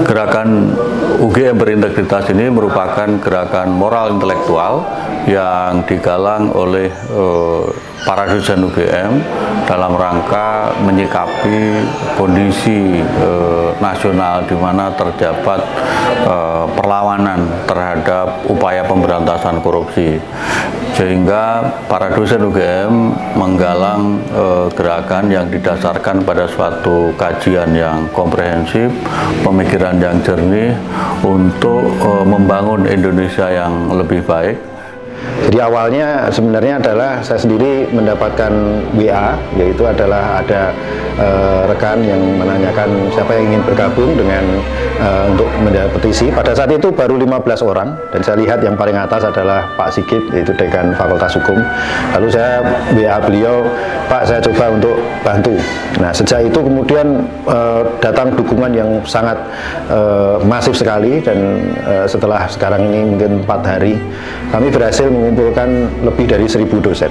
Gerakan UGM berintegritas ini merupakan gerakan moral intelektual yang digalang oleh para dosen UGM dalam rangka menyikapi kondisi nasional di mana terdapat perlawanan terhadap upaya pemberantasan korupsi, sehingga para dosen UGM menggalang gerakan yang didasarkan pada suatu kajian yang komprehensif, pemikiran yang jernih untuk membangun Indonesia yang lebih baik. Jadi awalnya sebenarnya adalah saya sendiri mendapatkan WA, yaitu adalah ada rekan yang menanyakan siapa yang ingin bergabung dengan untuk mendapat petisi. Pada saat itu baru 15 orang, dan saya lihat yang paling atas adalah Pak Sigit, yaitu Dekan Fakultas Hukum. Lalu saya WA beliau, Pak, saya coba untuk bantu. Nah, sejak itu kemudian datang dukungan yang sangat masif sekali, dan setelah sekarang ini mungkin 4 hari kami berhasil mengumpulkan lebih dari 1000 dosen.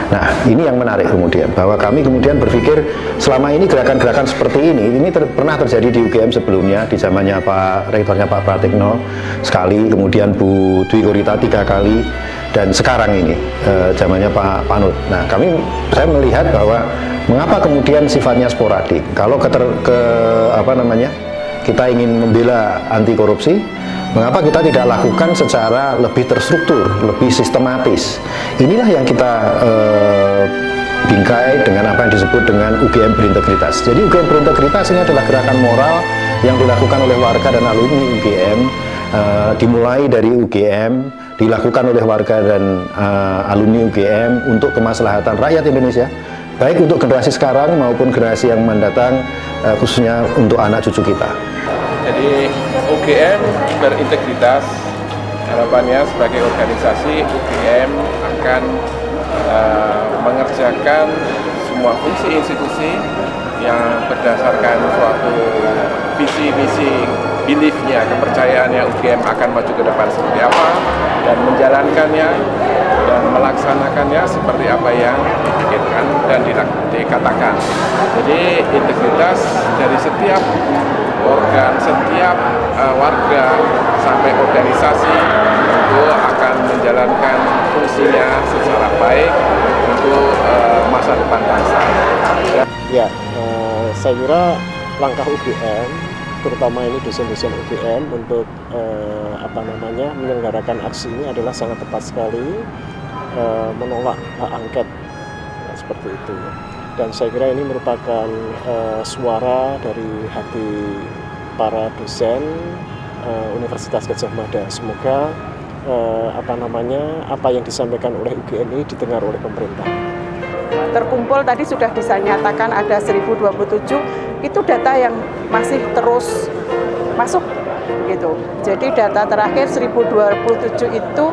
Nah, ini yang menarik kemudian, bahwa kami kemudian berpikir selama ini gerakan-gerakan seperti ini pernah terjadi di UGM sebelumnya, di zamannya Rektornya Pak Pratikno sekali, kemudian Bu Dwi Korita 3 kali, dan sekarang ini zamannya Pak Panut. Nah, saya melihat bahwa mengapa kemudian sifatnya sporadik. Kalau kita ingin membela anti korupsi, mengapa kita tidak lakukan secara lebih terstruktur, lebih sistematis? Inilah yang kita bingkai dengan apa yang disebut dengan UGM berintegritas. Jadi UGM berintegritas ini adalah gerakan moral yang dilakukan oleh warga dan alumni UGM, dimulai dari UGM, dilakukan oleh warga dan alumni UGM untuk kemaslahatan rakyat Indonesia, baik untuk generasi sekarang maupun generasi yang mendatang, khususnya untuk anak cucu kita. Jadi UGM berintegritas, harapannya sebagai organisasi UGM akan mengerjakan semua fungsi institusi yang berdasarkan suatu visi misi, beliefnya, kepercayaannya UGM akan maju ke depan seperti apa, dan menjalankannya dan melaksanakannya seperti apa yang dipikirkan dan dikatakan. Jadi integritas dari setiap organ, setiap warga sampai organisasi tentu akan menjalankan fungsinya secara baik untuk masa depan bangsa. Ya, saya kira langkah UGM, terutama ini dosen-dosen UGM untuk menyelenggarakan aksi ini adalah sangat tepat sekali, menolak hak angket seperti itu. Dan saya kira ini merupakan suara dari hati para dosen Universitas Gadjah Mada. Semoga apa yang disampaikan oleh UGM ini didengar oleh pemerintah. Terkumpul tadi sudah dinyatakan ada 1027, itu data yang masih terus masuk gitu. Jadi data terakhir 1027 itu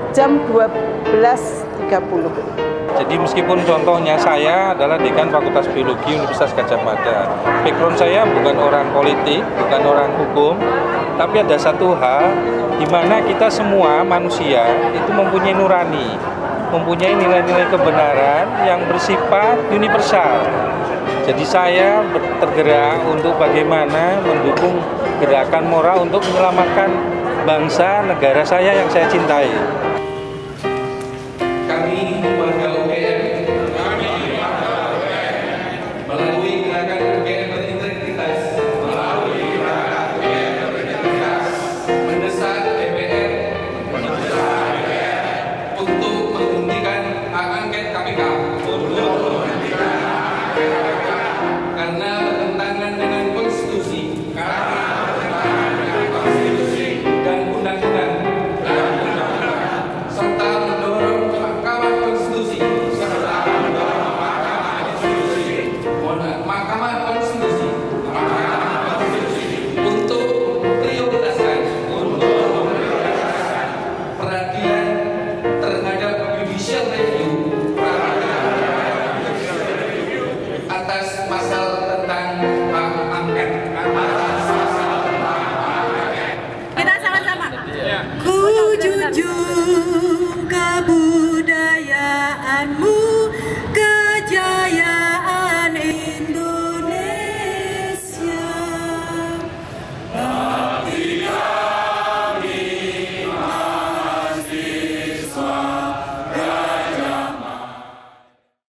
jam 12.30. Jadi meskipun contohnya saya adalah Dekan Fakultas Biologi Universitas Gadjah Mada, background saya bukan orang politik, bukan orang hukum, tapi ada satu hal di mana kita semua manusia itu mempunyai nurani, mempunyai nilai-nilai kebenaran yang bersifat universal. Jadi saya tergerak untuk bagaimana mendukung gerakan moral untuk menyelamatkan bangsa negara saya yang saya cintai.